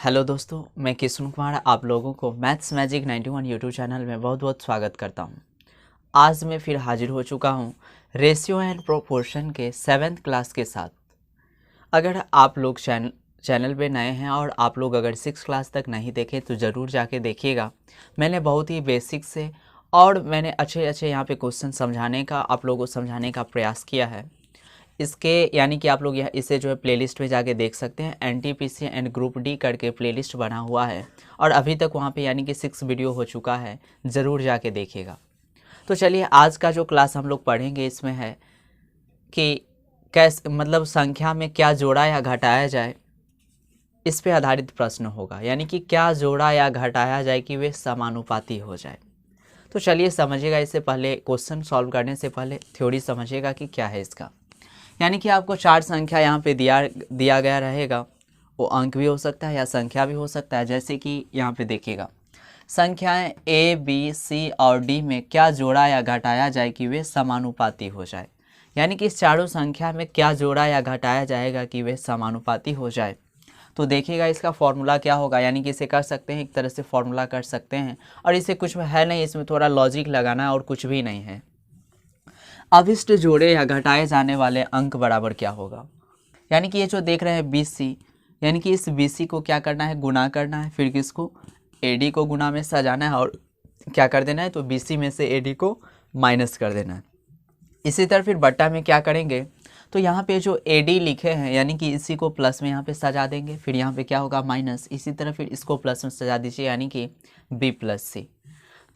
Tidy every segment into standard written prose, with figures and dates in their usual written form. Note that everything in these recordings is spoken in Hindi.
हेलो दोस्तों, मैं किशन कुमार आप लोगों को मैथ्स मैजिक 91 यूट्यूब चैनल में बहुत बहुत स्वागत करता हूं। आज मैं फिर हाजिर हो चुका हूं रेशियो एंड प्रोपोर्शन के 7th क्लास के साथ। अगर आप लोग चैनल पे नए हैं और आप लोग अगर 6 क्लास तक नहीं देखे तो ज़रूर जाके देखिएगा। मैंने बहुत ही बेसिक से और मैंने अच्छे यहाँ पे क्वेश्चन समझाने का आप लोगों को समझाने का प्रयास किया है। इसके यानी कि आप लोग यह इसे जो है प्लेलिस्ट में जाके देख सकते हैं। एनटीपीसी एंड ग्रुप डी करके प्लेलिस्ट बना हुआ है और अभी तक वहाँ पे यानी कि 6 वीडियो हो चुका है, ज़रूर जाके देखिएगा। तो चलिए आज का जो क्लास हम लोग पढ़ेंगे इसमें है कि कैसे मतलब संख्या में क्या जोड़ा या घटाया जाए, इस पे आधारित प्रश्न होगा। यानी कि क्या जोड़ा या घटाया जाए कि वे समानुपाती हो जाए। तो चलिए समझिएगा। इससे पहले क्वेश्चन सॉल्व करने से पहले थ्योरी समझिएगा कि क्या है इसका। यानी कि आपको 4 संख्या यहाँ पे दिया गया रहेगा। वो अंक भी हो सकता है या संख्या भी हो सकता है। जैसे कि यहाँ पे देखिएगा, संख्याएं ए बी सी और डी में क्या जोड़ा या घटाया जाए कि वे समानुपाती हो जाए। यानी कि इस चारों संख्या में क्या जोड़ा या घटाया जाएगा कि वे समानुपाती हो जाए। तो देखिएगा इसका फॉर्मूला क्या होगा। यानी कि इसे कर सकते हैं, एक तरह से फॉर्मूला कर सकते हैं और इसे कुछ है नहीं, इसमें थोड़ा लॉजिक लगाना है और कुछ भी नहीं है। अभिष्ट जोड़े या घटाए जाने वाले अंक बराबर क्या होगा। यानी कि ये जो देख रहे हैं BC, यानी कि इस BC को क्या करना है, गुना करना है। फिर किसको, AD को गुना में सजाना है और क्या कर देना है, तो BC में से AD को माइनस कर देना है। इसी तरह फिर बट्टा में क्या करेंगे, तो यहाँ पे जो AD लिखे हैं यानी कि इसी को प्लस में यहाँ पे सजा देंगे। फिर यहाँ पे क्या होगा, माइनस। इसी तरह फिर इसको प्लस में सजा दीजिए यानी कि B + C।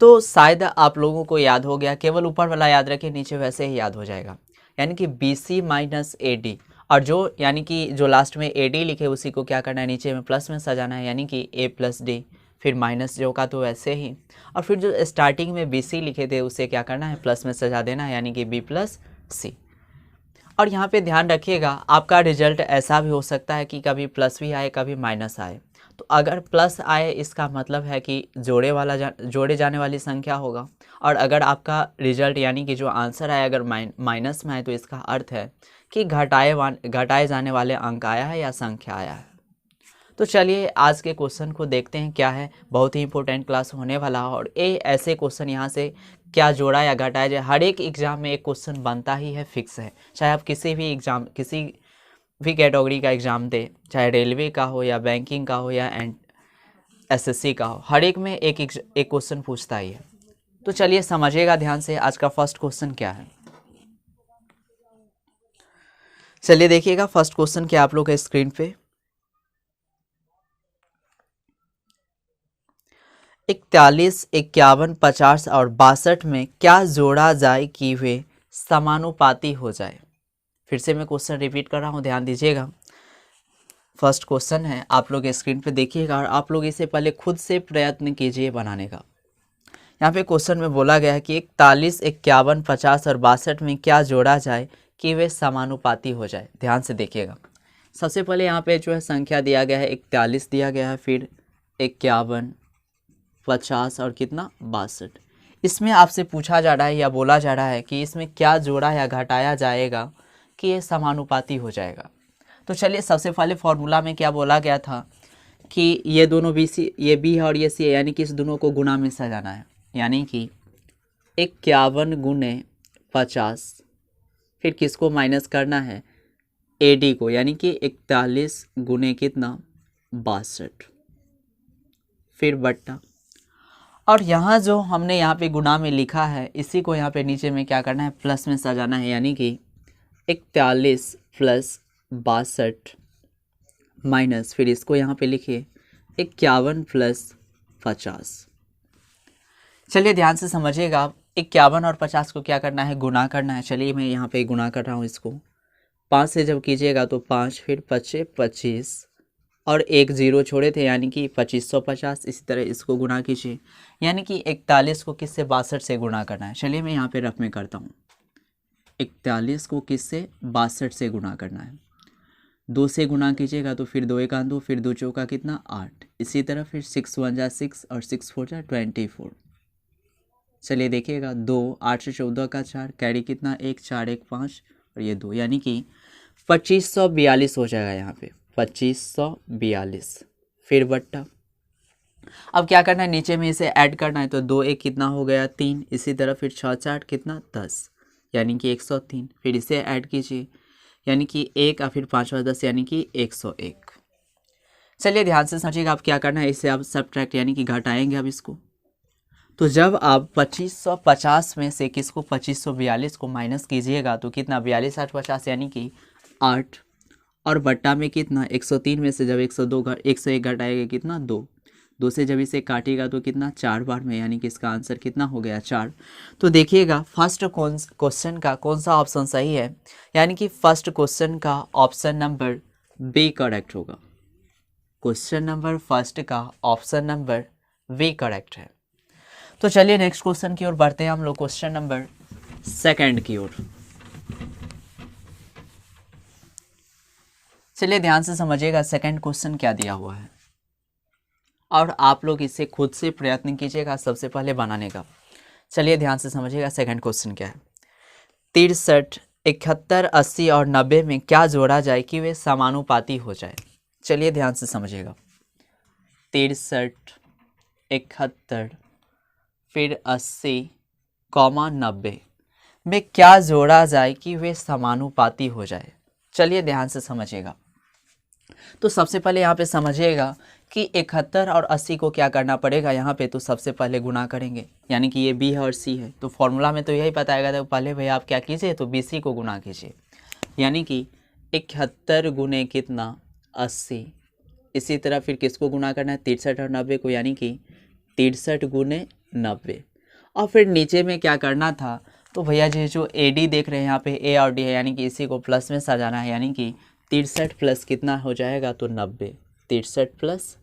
तो शायद आप लोगों को याद हो गया, केवल ऊपर वाला याद रखिए, नीचे वैसे ही याद हो जाएगा। यानी कि BC - AD और जो यानी कि जो लास्ट में AD लिखे उसी को क्या करना है, नीचे में प्लस में सजाना है यानी कि A + D। फिर माइनस जो का तो वैसे ही, और फिर जो स्टार्टिंग में BC लिखे थे उसे क्या करना है, प्लस में सजा देना है यानी कि B + C। और यहाँ पे ध्यान रखिएगा, आपका रिजल्ट ऐसा भी हो सकता है कि कभी प्लस भी आए कभी माइनस आए। तो अगर प्लस आए इसका मतलब है कि जोड़े जाने वाली संख्या होगा, और अगर आपका रिजल्ट यानी कि जो आंसर आया अगर माइनस में आए तो इसका अर्थ है कि घटाए जाने वाले अंक आया है या संख्या आया है। तो चलिए आज के क्वेश्चन को देखते हैं क्या है। बहुत ही इंपॉर्टेंट क्लास होने वाला है और ये ऐसे क्वेश्चन यहाँ से क्या जोड़ा या घटाया जाए, हर एक एग्जाम में एक क्वेश्चन बनता ही है, फिक्स है। चाहे आप किसी भी एग्जाम, किसी भी कैटेगरी का एग्ज़ाम दे, चाहे रेलवे का हो या बैंकिंग का हो या SSC का हो, हर एक में एक क्वेश्चन पूछता ही है। तो चलिए समझिएगा ध्यान से आज का फर्स्ट क्वेश्चन क्या है। चलिए देखिएगा फर्स्ट क्वेश्चन क्या आप लोग के स्क्रीन पे। 41, 51, 50 और 62 में क्या जोड़ा जाए कि वे समानुपाती हो जाए। फिर से मैं क्वेश्चन रिपीट कर रहा हूँ, ध्यान दीजिएगा। फर्स्ट क्वेश्चन है, आप लोग स्क्रीन पे देखिएगा और आप लोग इसे पहले खुद से प्रयत्न कीजिए बनाने का। यहाँ पे क्वेश्चन में बोला गया है कि 41, 51, 50 और 62 में क्या जोड़ा जाए कि वे समानुपाती हो जाए। ध्यान से देखिएगा। सबसे पहले यहाँ पे जो है संख्या दिया गया है 41 दिया गया है, फिर 51, 50 और कितना 62। इसमें आपसे पूछा जा रहा है या बोला जा रहा है कि इसमें क्या जोड़ा या घटाया जाएगा कि ये समानुपाती हो जाएगा। तो चलिए सबसे पहले फॉर्मूला में क्या बोला गया था कि ये दोनों BC, ये B है और ये C है, यानी कि इस दोनों को गुना में सजाना है। यानी कि 51 × 50, फिर किसको माइनस करना है, AD को, यानी कि 41 × कितना 62, फिर बट्टा। और यहाँ जो हमने यहाँ पे गुना में लिखा है इसी को यहाँ पे नीचे में क्या करना है, प्लस में सजाना है। यानी कि 41 + 62 माइनस, फिर इसको यहाँ पे लिखिए 51 + 50। चलिए ध्यान से समझिएगा, 51 और 50 को क्या करना है, गुना करना है। चलिए मैं यहाँ पे गुना कर रहा हूँ इसको। 5 से जब कीजिएगा तो 5, फिर 5 25 और एक 0 छोड़े थे यानी कि 2550। इसी तरह इसको गुना कीजिए, यानी कि 41 को किससे 62 से गुना करना है। चलिए मैं यहाँ पे रफ में करता हूँ। 41 को किससे 62 से गुना करना है। 2 से गुना कीजिएगा तो फिर 2 × 1 2, फिर 2 चौका कितना 8। इसी तरह फिर 6 × 1 = 6 और 6 × 4 = 24। चलिए देखिएगा, 2 8 से 14 का 4, कैरी कितना 1 4 1 5 और ये 2, यानी कि 2542 हो जाएगा। यहाँ पे 2542। फिर बट्टा। अब क्या करना है, नीचे में इसे ऐड करना है, तो 2 1 कितना हो गया 3, इसी तरह फिर 6 4 कितना 10, यानी कि 103। फिर इसे ऐड कीजिए, यानी कि 1 और फिर 5 और 10 यानी कि 101। चलिए ध्यान से समझिएगा, आप क्या करना है, इसे आप सब्ट्रैक्ट यानी कि घटाएंगे अब इसको। तो जब आप 2550 में से किसको 2542 को माइनस कीजिएगा तो कितना 42 8 50 यानी कि 8, और बट्टा में कितना 103 में से जब 101 घटाएगा कितना 2 से जब इसे काटिएगा तो कितना 4 बार में, यानी कि इसका आंसर कितना हो गया 4। तो देखिएगा फर्स्ट क्वेश्चन का कौन सा ऑप्शन सही है, यानी कि फर्स्ट क्वेश्चन का ऑप्शन नंबर बी करेक्ट होगा। क्वेश्चन नंबर फर्स्ट का ऑप्शन नंबर बी करेक्ट है। तो चलिए नेक्स्ट क्वेश्चन की ओर बढ़ते हैं हम लोग, क्वेश्चन नंबर सेकंड की ओर। चलिए ध्यान से समझिएगा सेकंड क्वेश्चन क्या दिया हुआ है, और आप लोग इसे खुद से प्रयत्न कीजिएगा सबसे पहले बनाने का। चलिए ध्यान से समझिएगा सेकंड क्वेश्चन क्या है। 63 71 80 और 90 में क्या जोड़ा जाए कि वे समानुपाती हो जाए। चलिए ध्यान से समझिएगा, 63 71 फिर 80 90 में क्या जोड़ा जाए कि वे समानुपाती हो जाए। चलिए ध्यान से समझिएगा। तो सबसे पहले यहाँ पे समझिएगा कि 71 और 80 को क्या करना पड़ेगा, यहाँ पे तो सबसे पहले गुना करेंगे, यानी कि ये बी है और सी है, तो फॉर्मूला में तो यही बताएगा। तो पहले भैया आप क्या कीजिए, तो बी सी को गुना कीजिए, यानी कि 71 गुने कितना 80, इसी तरह फिर किसको गुना करना है 63 और 90 को, यानी कि 63 गुने 90। और फिर नीचे में क्या करना था, तो भैया जी जो ए डी देख रहे हैं यहाँ पे ए और डी है, यानी कि इसी को प्लस में सजाना है, यानी कि 63 प्लस कितना हो जाएगा तो 90, 63 प्लस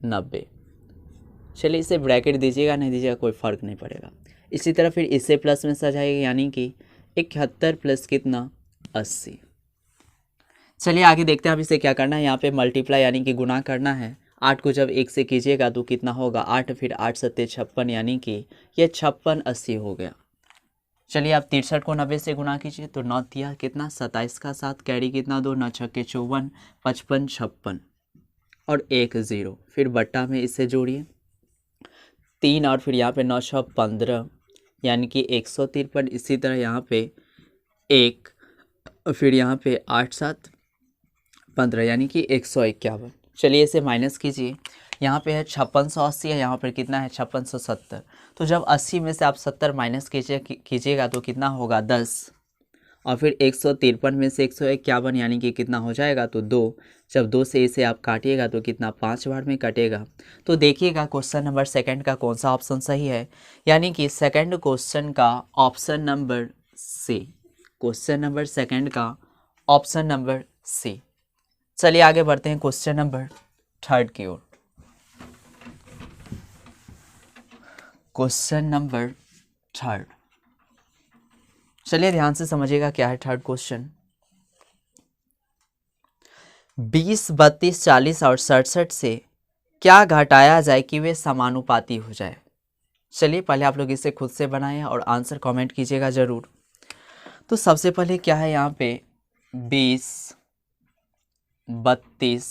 90। चलिए इसे ब्रैकेट दीजिएगा नहीं दीजिएगा कोई फ़र्क नहीं पड़ेगा। इसी तरह फिर इसे प्लस में सजाएगा, यानी कि 71 प्लस कितना 80। चलिए आगे देखते हैं अब इसे क्या करना है, यहाँ पे मल्टीप्लाई यानी कि गुना करना है। 8 को जब 1 से कीजिएगा तो कितना होगा 8, फिर 8 सत्ते 56, यानी कि ये 56 80 हो गया। चलिए आप 63 को 90 से गुना कीजिए, तो 9 दिया कितना 27 का 7, कैरी कितना 2, 9 छक्के 54, 55 56 और 1 0, फिर बट्टा में इसे जोड़िए 3, और फिर यहाँ पे 9 6 15 यानी कि 153। इसी तरह यहाँ पे 1, फिर यहाँ पे 8 7 15 यानी कि 151। चलिए इसे माइनस कीजिए, यहाँ पे है 5680 है, यहाँ पर कितना है 5670। तो जब 80 में से आप 70 माइनस कीजिएगा तो कितना होगा 10, और फिर 153 में से 151 यानी कि कितना हो जाएगा तो 2। जब 2 से इसे आप काटिएगा तो कितना 5 बार में कटेगा। तो देखिएगा क्वेश्चन नंबर सेकंड का कौन सा ऑप्शन सही है, यानी कि सेकंड क्वेश्चन का option number C, question number second का ऑप्शन नंबर सी। चलिए आगे बढ़ते हैं क्वेश्चन नंबर थर्ड की ओर। क्वेश्चन नंबर थर्ड, चलिए ध्यान से समझिएगा क्या है थर्ड क्वेश्चन। 20 32 40 और 67 से क्या घटाया जाए कि वे समानुपाती हो जाए। चलिए पहले आप लोग इसे खुद से बनाएं और आंसर कमेंट कीजिएगा ज़रूर। तो सबसे पहले क्या है यहाँ पे 20 32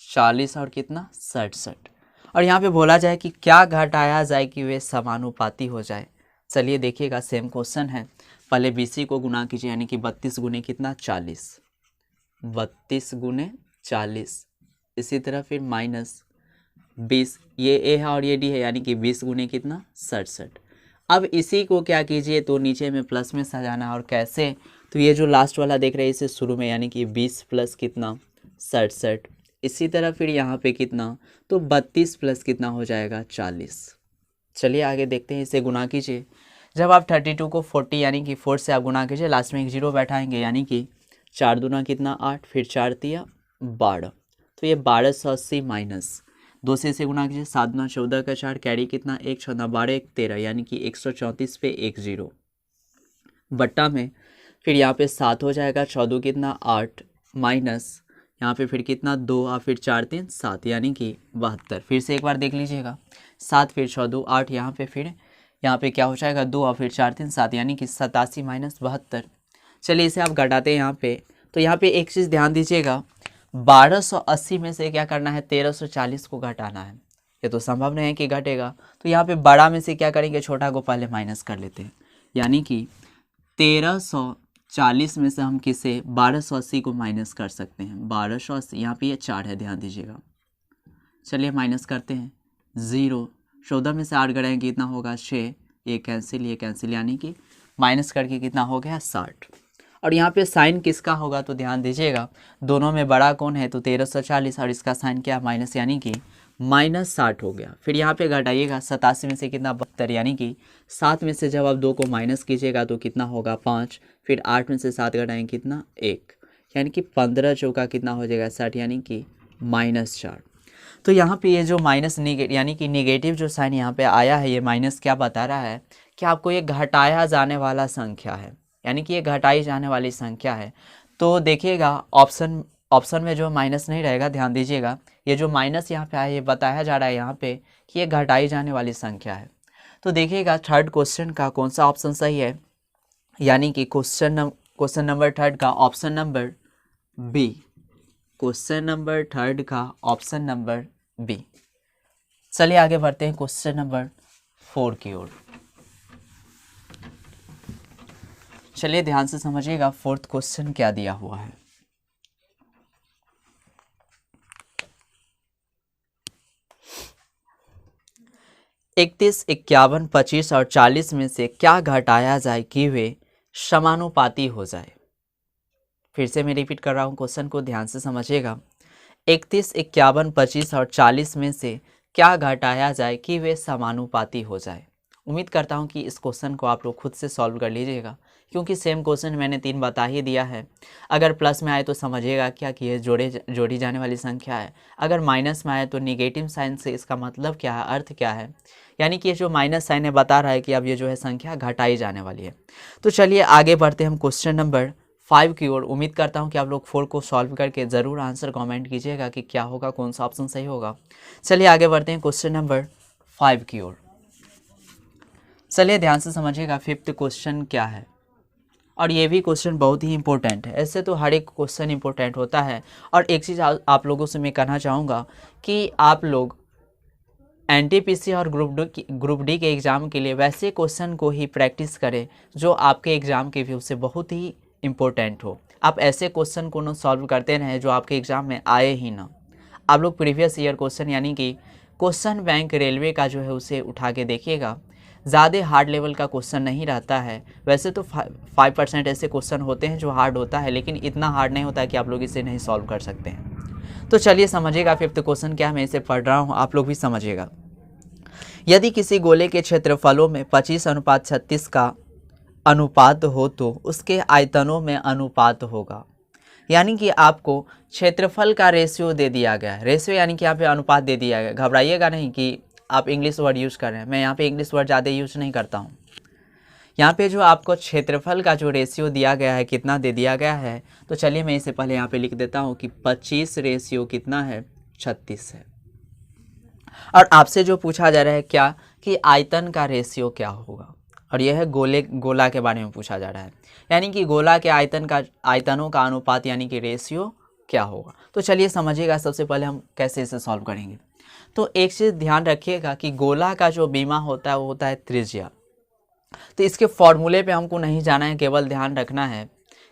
40 और कितना 67, और यहाँ पे बोला जाए कि क्या घटाया जाए कि वे समानुपाती हो जाए। चलिए देखिएगा सेम क्वेश्चन है, पहले 20 को गुना कीजिए, यानी कि 32 गुने कितना 40, 32 गुने 40, इसी तरह फिर माइनस 20, ये ए है और ये डी है, यानी कि 20 गुने कितना 67। अब इसी को क्या कीजिए तो नीचे में प्लस में सजाना, और कैसे, तो ये जो लास्ट वाला देख रहे हैं इसे शुरू में, यानी कि 20 प्लस कितना 67, इसी तरह फिर यहाँ पे कितना तो 32 प्लस कितना हो जाएगा 40। चलिए आगे देखते हैं, इसे गुना कीजिए। जब आप 32 को 40 यानी कि 4 से आप गुना कीजिए, लास्ट में एक जीरो बैठाएंगे, यानी कि 4 दूना कितना 8, फिर 4 तिया 12, तो ये 1280 माइनस 2 से इसे गुना कीजिए, 7 दूना 14 का 4, कैरी कितना 1 14 12 1 13, यानी कि 134 पे 1 0, बट्टा में फिर यहाँ पे 7 हो जाएगा, 14 कितना 8 माइनस यहाँ पे फिर कितना 2 और फिर 4 3 7, यानी कि 72। फिर से एक बार देख लीजिएगा, 7 फिर 14 8, यहाँ पे फिर यहाँ पे क्या हो जाएगा 2 और फिर 4 3 7, यानी कि 87 माइनस 72। चलिए इसे आप घटाते हैं यहाँ पे, तो यहाँ पे एक चीज़ ध्यान दीजिएगा, 1280 में से क्या करना है, 1340 को घटाना है। ये तो संभव नहीं है कि घटेगा, तो यहाँ पे बड़ा में से क्या करेंगे, छोटा को पहले माइनस कर लेते हैं। यानी कि 1340 में से हम किसे 1280 को माइनस कर सकते हैं। 1280 यहाँ पे ये 4 है, ध्यान दीजिएगा। चलिए माइनस करते हैं। 0 14 में से 8 घटाएंगे कितना होगा, 6, ये कैंसिल, यानी कि माइनस करके कितना हो गया, 60। और यहाँ पे साइन किसका होगा, तो ध्यान दीजिएगा, दोनों में बड़ा कौन है, तो 1340, और इसका साइन क्या, माइनस, यानी कि -60 हो गया। फिर यहाँ पे घटाइएगा, 87 में से कितना, 72, यानी कि 7 में से जब आप 2 को माइनस कीजिएगा तो कितना होगा, 5। फिर 8 में से 7 घटाएंगे कितना, 1, यानी कि 15 चौका कितना हो जाएगा, 60, यानी कि -4। तो यहाँ पे ये जो माइनस यानी कि नेगेटिव जो साइन यहाँ पे आया है, ये माइनस क्या बता रहा है कि आपको ये घटाया जाने वाला संख्या है, यानी कि ये घटाई जाने वाली संख्या है। तो देखिएगा ऑप्शन में जो माइनस नहीं रहेगा, ध्यान दीजिएगा, ये जो माइनस यहाँ पे आया, ये बताया जा रहा है यहाँ पे कि ये घटाई जाने वाली संख्या है। तो देखिएगा थर्ड क्वेश्चन का कौन सा ऑप्शन सही है, यानी कि क्वेश्चन नंबर थर्ड का option number B, question number third का ऑप्शन नंबर बी। चलिए आगे बढ़ते हैं क्वेश्चन नंबर 4 की ओर। चलिए ध्यान से समझिएगा, फोर्थ क्वेश्चन क्या दिया हुआ है। इकतीस, 51, 25 और 40 में से क्या घटाया जाए कि वे समानुपाती हो जाए। फिर से मैं रिपीट कर रहा हूँ, क्वेश्चन को ध्यान से समझिएगा। 31, 51, 25 और 40 में से क्या घटाया जाए कि वे समानुपाती हो जाए। उम्मीद करता हूँ कि इस क्वेश्चन को आप लोग खुद से सॉल्व कर लीजिएगा, क्योंकि सेम क्वेश्चन मैंने 3 बता ही दिया है। अगर प्लस में आए तो समझिएगा क्या कि ये जोड़ी जाने वाली संख्या है। अगर माइनस में आए तो निगेटिव साइन से इसका मतलब क्या है, अर्थ क्या है, यानी कि ये जो माइनस साइन है बता रहा है कि अब ये जो है संख्या घटाई जाने वाली है। तो चलिए आगे बढ़ते हैं हम क्वेश्चन नंबर 5 की ओर। उम्मीद करता हूँ कि आप लोग 4 को सॉल्व करके ज़रूर आंसर कमेंट कीजिएगा कि क्या होगा, कौन सा ऑप्शन सही होगा। चलिए आगे बढ़ते हैं क्वेश्चन नंबर 5 की ओर। चलिए ध्यान से समझिएगा, 5th क्वेश्चन क्या है, और ये भी क्वेश्चन बहुत ही इंपॉर्टेंट है। ऐसे तो हर एक क्वेश्चन इंपॉर्टेंट होता है। और एक चीज़ आप लोगों से मैं कहना चाहूँगा कि आप लोग एनटीपीसी और ग्रुप डी के एग्ज़ाम के लिए वैसे क्वेश्चन को ही प्रैक्टिस करें जो आपके एग्ज़ाम के व्यू से बहुत ही इम्पोर्टेंट हो। आप ऐसे क्वेश्चन को ना सॉल्व करते रहें जो आपके एग्ज़ाम में आए ही ना। आप लोग प्रीवियस ईयर क्वेश्चन यानी कि क्वेश्चन बैंक रेलवे का जो है उसे उठा के देखिएगा। ज़्यादा हार्ड लेवल का क्वेश्चन नहीं रहता है। वैसे तो 5% ऐसे क्वेश्चन होते हैं जो हार्ड होता है, लेकिन इतना हार्ड नहीं होता है कि आप लोग इसे नहीं सॉल्व कर सकते हैं। तो चलिए समझिएगा 5th क्वेश्चन क्या है, मैं इसे पढ़ रहा हूँ, आप लोग भी समझिएगा। यदि किसी गोले के क्षेत्रफलों में 25:36 का अनुपात हो तो उसके आयतनों में अनुपात होगा। यानी कि आपको क्षेत्रफल का रेशियो दे दिया गया है। रेशियो यानी कि यहाँ पे अनुपात दे दिया गया। घबराइएगा नहीं कि आप इंग्लिश वर्ड यूज़ कर रहे हैं, मैं यहाँ पे इंग्लिश वर्ड ज़्यादा यूज़ नहीं करता हूँ। यहाँ पे जो आपको क्षेत्रफल का जो रेशियो दिया गया है, कितना दे दिया गया है, तो चलिए मैं इसे पहले यहाँ पे लिख देता हूँ कि 25 रेशियो कितना है, 36 है। और आपसे जो पूछा जा रहा है क्या कि आयतन का रेशियो क्या होगा, और यह है गोला के बारे में पूछा जा रहा है, यानी कि गोला के आयतनों का अनुपात यानी कि रेशियो क्या होगा। तो चलिए समझिएगा, सबसे पहले हम कैसे इसे सॉल्व करेंगे। तो एक चीज़ ध्यान रखिएगा कि गोला का जो बीमा होता है वो होता है त्रिज्या। तो इसके फॉर्मूले पे हमको नहीं जाना है, केवल ध्यान रखना है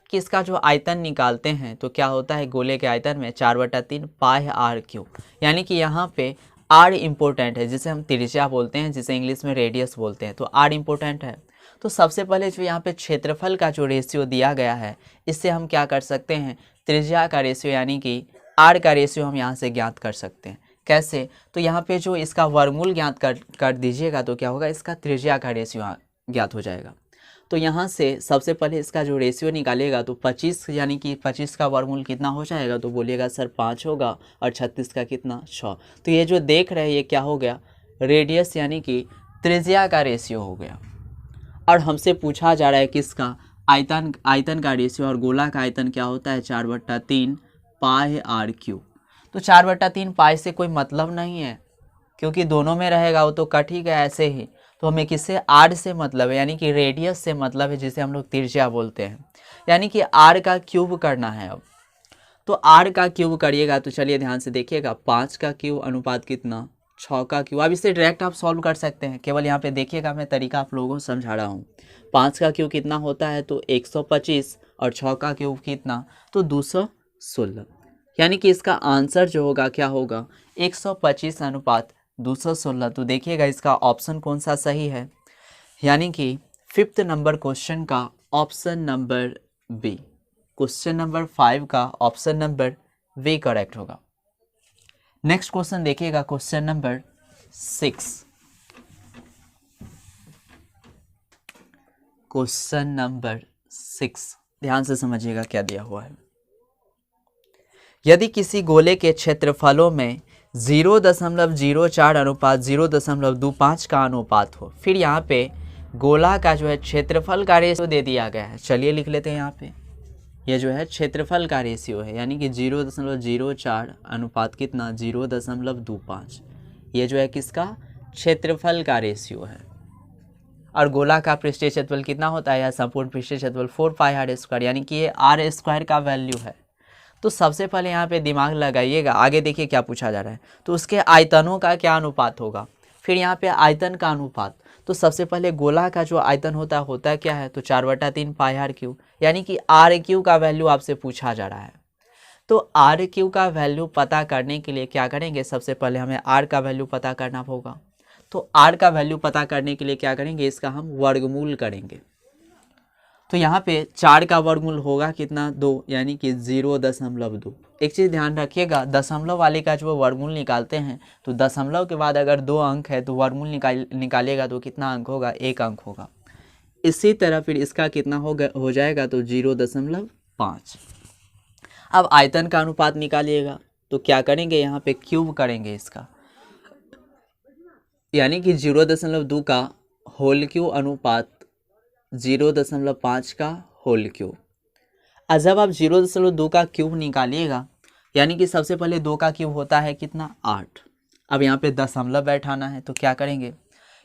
कि इसका जो आयतन निकालते हैं तो क्या होता है, गोले के आयतन में 4/3 पाई r क्यूब, यानी कि यहाँ पे r इम्पोर्टेंट है, जिसे हम त्रिज्या बोलते हैं, जिसे इंग्लिश में रेडियस बोलते हैं। तो r इम्पोर्टेंट है। तो सबसे पहले जो यहाँ पे क्षेत्रफल का जो रेशियो दिया गया है, इससे हम क्या कर सकते हैं, त्रिज्या का रेशियो यानी कि r का रेशियो हम यहाँ से ज्ञात कर सकते हैं। कैसे, तो यहाँ पे जो इसका वर्गमूल ज्ञात कर दीजिएगा तो क्या होगा, इसका त्रिज्या का रेशियो ज्ञात हो जाएगा। तो यहाँ से सबसे पहले इसका जो रेशियो निकालेगा तो 25 यानी कि 25 का वर्गमूल कितना हो जाएगा, तो बोलिएगा सर 5 होगा, और 36 का कितना, 6। तो ये जो देख रहे हैं ये क्या हो गया, रेडियस यानी कि त्रिज्या का रेशियो हो गया। और हमसे पूछा जा रहा है किसका, आयतन का रेशियो, और गोला का आयतन क्या होता है, 4/3 पाई r क्यूब। तो 4/3 पाई से कोई मतलब नहीं है, क्योंकि दोनों में रहेगा वो तो कट ही गया ऐसे ही। तो हमें किससे, r से मतलब है, यानी कि रेडियस से मतलब है, जिसे हम लोग त्रिज्या बोलते हैं, यानी कि r का क्यूब करना है अब। तो आर का क्यूब करिएगा तो चलिए ध्यान से देखिएगा, 5 का क्यूब अनुपात कितना, 6 का क्यूब। अब इसे डायरेक्ट आप सॉल्व कर सकते हैं, केवल यहाँ पे देखिएगा मैं तरीका आप लोगों को समझा रहा हूँ। 5 का क्यूब कितना होता है तो 125 और 6 का क्यूब कितना तो 216, यानी कि इसका आंसर जो होगा क्या होगा 125 अनुपात 216। तो देखिएगा इसका ऑप्शन कौन सा सही है, यानी कि 5th नंबर क्वेश्चन का option number B, question number 5 का ऑप्शन नंबर बी करेक्ट होगा। नेक्स्ट क्वेश्चन देखिएगा, क्वेश्चन नंबर 6। क्वेश्चन नंबर 6 ध्यान से समझिएगा क्या दिया हुआ है। यदि किसी गोले के क्षेत्रफलों में 0.04 अनुपात 0.25 का अनुपात हो, फिर यहाँ पे गोला का जो है क्षेत्रफल का रेशियो दे दिया गया है। चलिए लिख लेते हैं यहाँ पे, ये जो है क्षेत्रफल का रेशियो है, यानी कि 0.04 अनुपात कितना 0.25, ये जो है किसका क्षेत्रफल का रेशियो है। और गोला का पृष्ठीय क्षेत्रफल कितना होता है, या संपूर्ण पृष्ठीय क्षेत्रफल 4 पाई आर स्क्वायर, यानी कि ये आर स्क्वायर का वैल्यू है। तो सबसे पहले यहाँ पे दिमाग लगाइएगा, आगे देखिए क्या पूछा जा रहा है। तो उसके आयतनों का क्या अनुपात होगा, फिर यहाँ पे आयतन का अनुपात। तो सबसे पहले गोला का जो आयतन होता क्या है तो 4/3 पाई आर क्यू, यानी कि आर क्यू का वैल्यू आपसे पूछा जा रहा है। तो आर क्यू का वैल्यू पता करने के लिए क्या करेंगे, सबसे पहले हमें आर का वैल्यू पता करना होगा। तो आर का वैल्यू पता करने के लिए क्या करेंगे, इसका हम वर्गमूल करेंगे। तो यहाँ पे 4 का वर्गमूल होगा कितना 2, यानी कि 0.2। एक चीज़ ध्यान रखिएगा, दशमलव वाले का जो वर्गमूल निकालते हैं तो दशमलव के बाद अगर 2 अंक है तो वर्गमूल निकालिएगा तो कितना अंक होगा, 1 अंक होगा। इसी तरह फिर इसका कितना हो जाएगा तो 0.5। अब आयतन का अनुपात निकालिएगा तो क्या करेंगे, यहाँ पे क्यूब करेंगे इसका, यानी कि 0.2 का होल क्यूब अनुपात 0.5 का होल क्यूब। और जब आप 0.2 का क्यूब निकालिएगा, यानी कि सबसे पहले 2 का क्यूब होता है कितना 8। अब यहाँ पे दशमलव बैठाना है तो क्या करेंगे,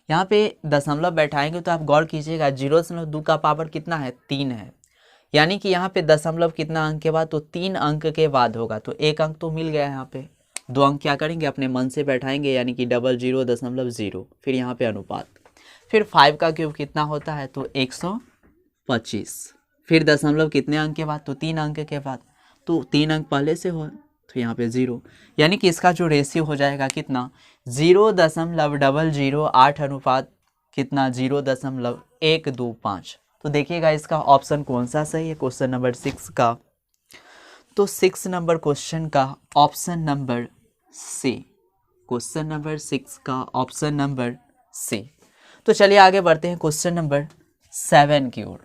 यहाँ पे दशमलव बैठाएंगे तो आप गौर कीजिएगा 0.2 का पावर कितना है 3 है, यानी कि यहाँ पे दशमलव कितना अंक के बाद तो 3 अंक के बाद होगा। तो 1 अंक तो मिल गया, यहाँ पे 2 अंक क्या करेंगे अपने मन से बैठाएंगे, यानी कि 00.0, फिर यहाँ पे अनुपात, फिर 5 का क्यूब कितना होता है तो 125, फिर दशमलव कितने अंक के बाद तो 3 अंक के बाद, तो 3 अंक पहले से हो तो यहाँ पे 0, यानी कि इसका जो रेशियो हो जाएगा कितना 0.008 अनुपात कितना 0.125। तो देखिएगा इसका ऑप्शन कौन सा सही है क्वेश्चन नंबर 6 का, तो 6 नंबर क्वेश्चन का option number C, question number 6 का ऑप्शन नंबर सी। तो चलिए आगे बढ़ते हैं क्वेश्चन नंबर 7 की ओर।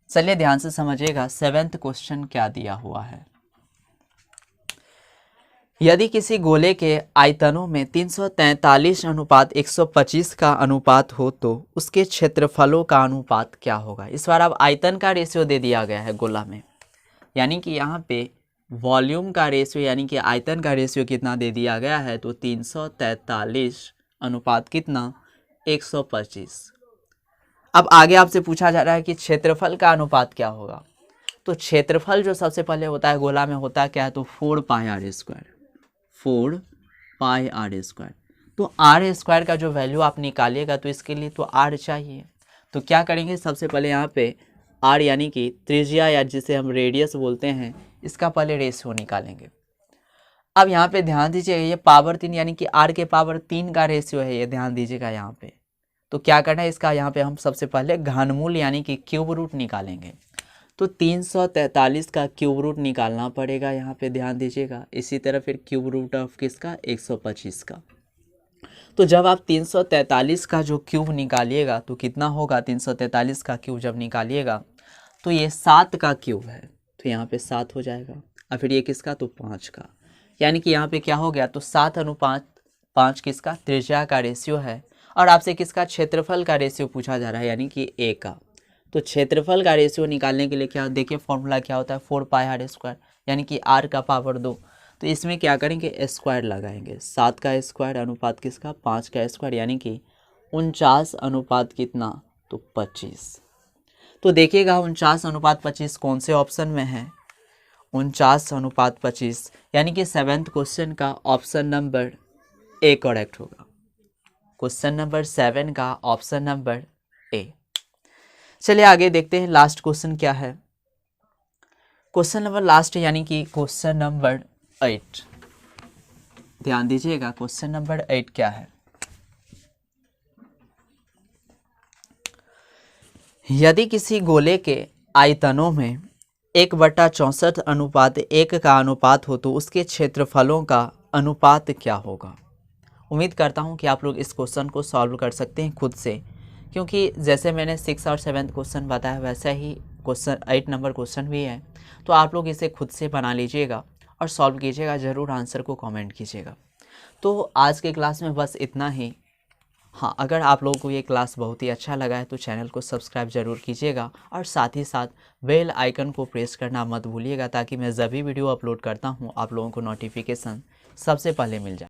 चलिए ध्यान से समझिएगा 7th क्वेश्चन क्या दिया हुआ है। यदि किसी गोले के आयतनों में 343 अनुपात 125 का अनुपात हो तो उसके क्षेत्रफलों का अनुपात क्या होगा। इस बार अब आयतन का रेशियो दे दिया गया है गोला में, यानी कि यहाँ पे वॉल्यूम का रेशियो यानी कि आयतन का रेशियो कितना दे दिया गया है तो 343 अनुपात कितना 125। अब आगे आपसे पूछा जा रहा है कि क्षेत्रफल का अनुपात क्या होगा। तो क्षेत्रफल जो सबसे पहले होता है गोला में होता है क्या है तो 4 pi r square, 4 pi r square. तो आर स्क्वायर का जो वैल्यू आप निकालिएगा तो इसके लिए तो आर चाहिए। तो क्या करेंगे, सबसे पहले यहाँ पे आर यानी कि त्रिज्या या जिसे हम रेडियस बोलते हैं, इसका पहले रेशियो निकालेंगे। अब यहाँ पे ध्यान दीजिएगा ये पावर 3 यानी कि आर के पावर 3 का रेशियो है, ये ध्यान दीजिएगा यहाँ पे। तो क्या करना है इसका, यहाँ पे हम सबसे पहले घनमूल यानी कि क्यूब रूट निकालेंगे। तो 343 का क्यूब रूट निकालना पड़ेगा, यहाँ पे ध्यान दीजिएगा। इसी तरह फिर क्यूब रूट ऑफ किसका 125 का। तो जब आप 343 का जो क्यूब निकालिएगा तो कितना होगा, 343 का क्यूब जब निकालिएगा तो ये 7 का क्यूब है, तो यहाँ पे 7 हो जाएगा। और फिर ये किसका तो 5 का, यानी कि यहाँ पे क्या हो गया तो 7 अनुपात 5 किसका त्रिज्या का रेशियो है। और आपसे किसका क्षेत्रफल का रेशियो पूछा जा रहा है, यानी कि ए का। तो क्षेत्रफल का रेशियो निकालने के लिए क्या देखिए फॉर्मूला क्या होता है 4 पाई आर स्क्वायर, यानी कि आर का पावर 2। तो इसमें क्या करेंगे स्क्वायर लगाएंगे, 7 का स्क्वायर अनुपात किसका 5 का स्क्वायर, यानी कि 49 अनुपात कितना तो 25। तो देखिएगा 49:25 कौन से ऑप्शन में है, 49:25, यानी कि 7th क्वेश्चन का ऑप्शन नंबर ए करेक्ट होगा। क्वेश्चन नंबर 7 का ऑप्शन नंबर ए। चलिए आगे देखते हैं लास्ट क्वेश्चन क्या है। क्वेश्चन नंबर लास्ट यानी कि क्वेश्चन नंबर 8, ध्यान दीजिएगा क्वेश्चन नंबर 8 क्या है। यदि किसी गोले के आयतनों में 1/64:1 का अनुपात हो तो उसके क्षेत्रफलों का अनुपात क्या होगा। उम्मीद करता हूं कि आप लोग इस क्वेश्चन को सॉल्व कर सकते हैं खुद से, क्योंकि जैसे मैंने 6 और 7 क्वेश्चन बताया वैसा ही क्वेश्चन 8 नंबर क्वेश्चन भी है। तो आप लोग इसे खुद से बना लीजिएगा और सॉल्व कीजिएगा, ज़रूर आंसर को कमेंट कीजिएगा। तो आज के क्लास में बस इतना ही। हाँ, अगर आप लोगों को ये क्लास बहुत ही अच्छा लगा है तो चैनल को सब्सक्राइब जरूर कीजिएगा और साथ ही साथ बेल आइकन को प्रेस करना मत भूलिएगा, ताकि मैं जब भी वीडियो अपलोड करता हूँ आप लोगों को नोटिफिकेशन सबसे पहले मिल जाए।